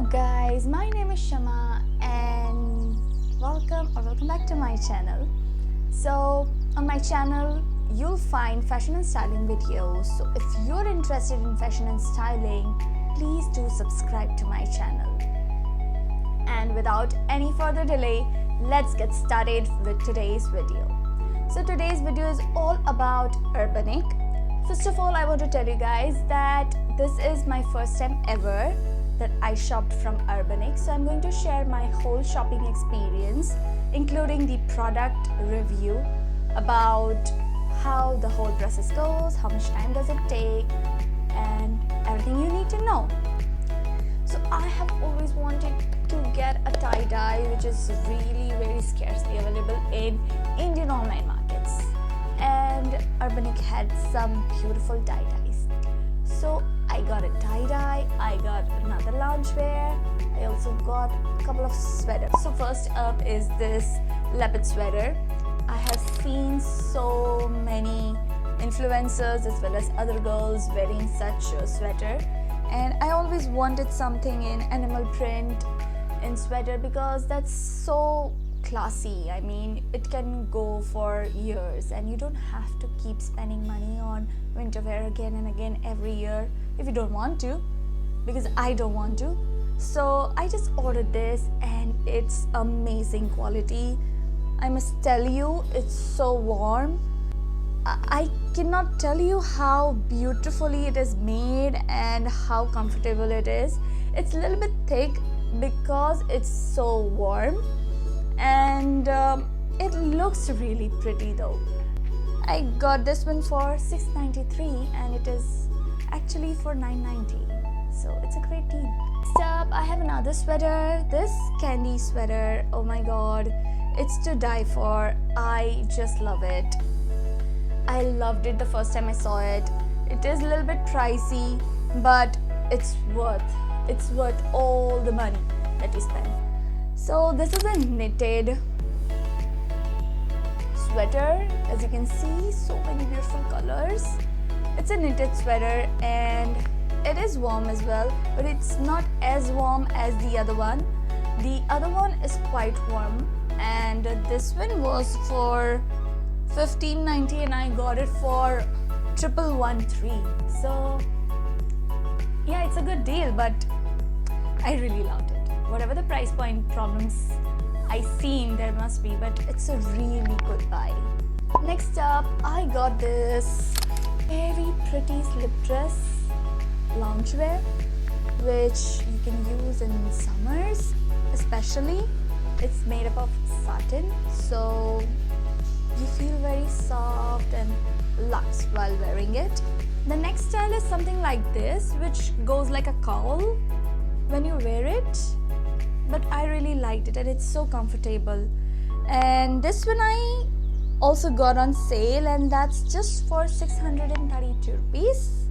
Hello guys, my name is Shama and welcome back to my channel. So on my channel you'll find fashion and styling videos. So if you're interested in fashion and styling, please do subscribe to my channel. And without any further delay, let's get started with today's video. So today's video is all about Urbanic. First of all, I want to tell you guys that this is my first time ever that I shopped from Urbanic. So I'm going to share my whole shopping experience, including the product review about how the whole process goes, how much time does it take, and everything you need to know. So I have always wanted to get a tie-dye, which is really very scarcely available in Indian online markets. And Urbanic had some beautiful tie-dyes. So I got a tie-dye, I got another loungewear, I also got a couple of sweaters. So first up is this leopard sweater. I have seen so many influencers as well as other girls wearing such a sweater, and I always wanted something in animal print in sweater because that's so classy. I mean, it can go for years and you don't have to keep spending money on winter wear again and again every year if you don't want to, because I don't want to. So I just ordered this and it's amazing quality. I must tell you, it's so warm. I cannot tell you how beautifully it is made and how comfortable it is. It's a little bit thick because it's so warm, and it looks really pretty though. I got this one for $6.93 and it is actually for $9.90, so it's a great deal. Next up, I have another sweater, this candy sweater. Oh my god, it's to die for. I just love it. I loved it the first time I saw it. It is a little bit pricey, but it's worth all the money that you spend. So this is a knitted sweater. As you can see, so many beautiful colors. It's a knitted sweater and it is warm as well, but it's not as warm as the other one. The other one is quite warm, and this one was for $15.90 and I got it for $1,113. So yeah, it's a good deal, but I really loved it. Whatever the price point problems I seen there must be, but it's a really good buy. Next up, I got this very pretty slip dress loungewear, which you can use in summers especially. It's made up of satin, so you feel very soft and luxe while wearing it. The next style is something like this, which goes like a cowl when you wear it, but I really liked it and it's so comfortable. And this one I also got on sale, and that's just for 632 rupees,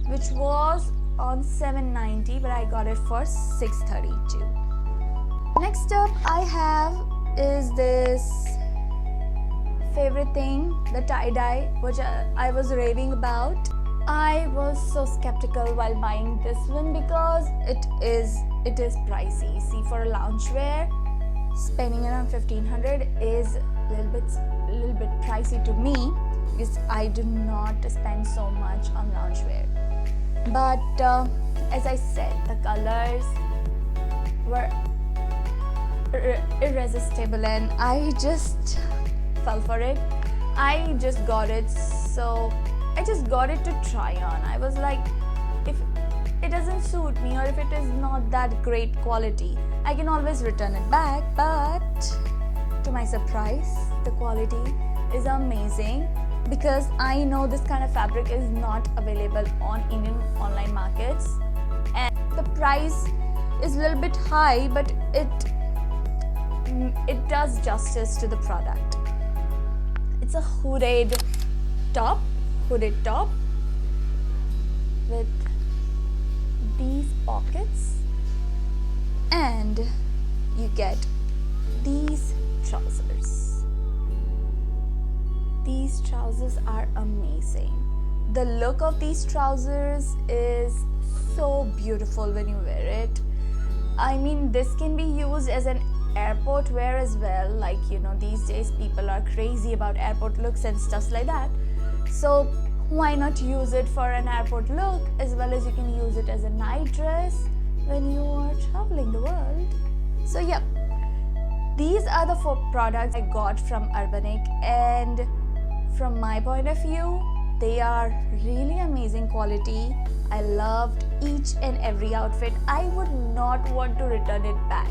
which was on $7.90, but I got it for $6.32. Next up I have is this favorite thing, the tie-dye, which I was raving about. I was so skeptical while buying this one because it is pricey. See, for a loungewear, spending around $1,500 is a little bit pricey to me because I do not spend so much on loungewear. But as I said, the colors were irresistible and I just fell for it. I just got it, so I just got it to try on. I was like, if it doesn't suit me or if it is not that great quality, I can always return it back. But to my surprise, the quality is amazing because I know this kind of fabric is not available on Indian online markets, and the price is a little bit high, but it does justice to the product. It's a hooded top with these pockets, and you get these trousers. These trousers are amazing. The look of these trousers is so beautiful when you wear it. I mean, this can be used as an airport wear as well. Like, these days people are crazy about airport looks and stuff like that. So why not use it for an airport look, as well as you can use it as a night dress when you are traveling the world. So yeah, these are the 4 products I got from Urbanic, and from my point of view, they are really amazing quality. I loved each and every outfit. I would not want to return it back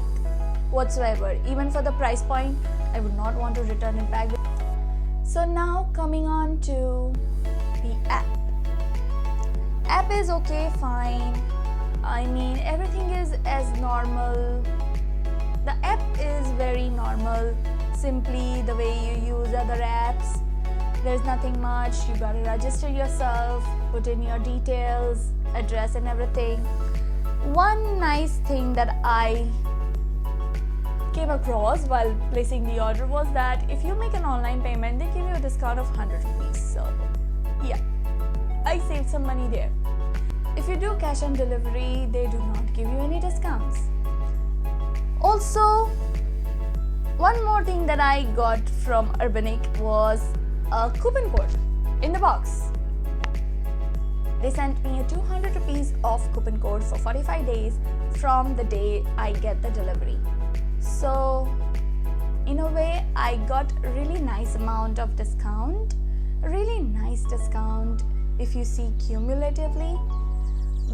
whatsoever. Even for the price point, I would not want to return it back. So now coming on to the app. App is okay, fine. I mean, everything is as normal. The app is very normal, simply the way you use other apps. There's nothing much. You gotta register yourself, put in your details, address and everything. One nice thing that I came across while placing the order was that if you make an online payment, they give you a discount of 100 rupees. So yeah, I saved some money there. If you do cash on delivery, they do not give you any discounts. Also, one more thing that I got from Urbanic was a coupon code in the box. They sent me a 200 rupees off coupon code for 45 days from the day I get the delivery. So in a way, I got a really nice amount of discount, a really nice discount if you see cumulatively.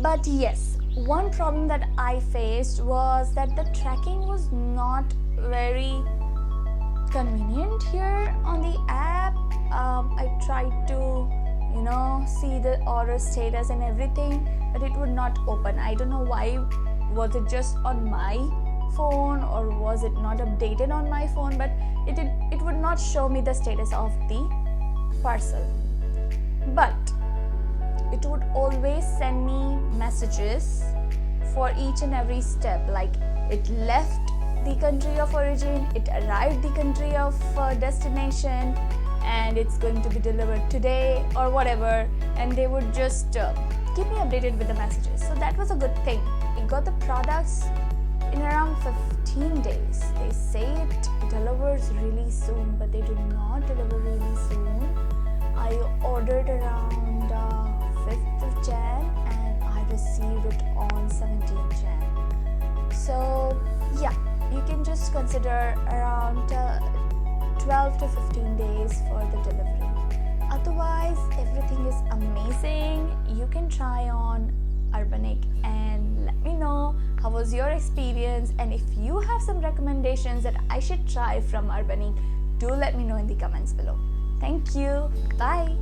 But yes, one problem that I faced was that the tracking was not very convenient here on the app. I tried to see the order status and everything, but it would not open. I don't know why. Was it just on my phone, or was it not updated on my phone? But it would not show me the status of the parcel, but it would always send me messages for each and every step, like it left the country of origin, it arrived the country of destination, and it's going to be delivered today or whatever, and they would just keep me updated with the messages. So that was a good thing. I got the products in around 15 days. They say it delivers really soon, but they do not deliver really soon. I ordered around 5th of Jan and I received it on 17th Jan. So yeah, you can just consider around 12 to 15 days for the delivery. Otherwise, everything is amazing. You can try on Urbanic and let me know how was your experience, and if you have some recommendations that I should try from Urbanic, do let me know in the comments below. Thank you. Bye.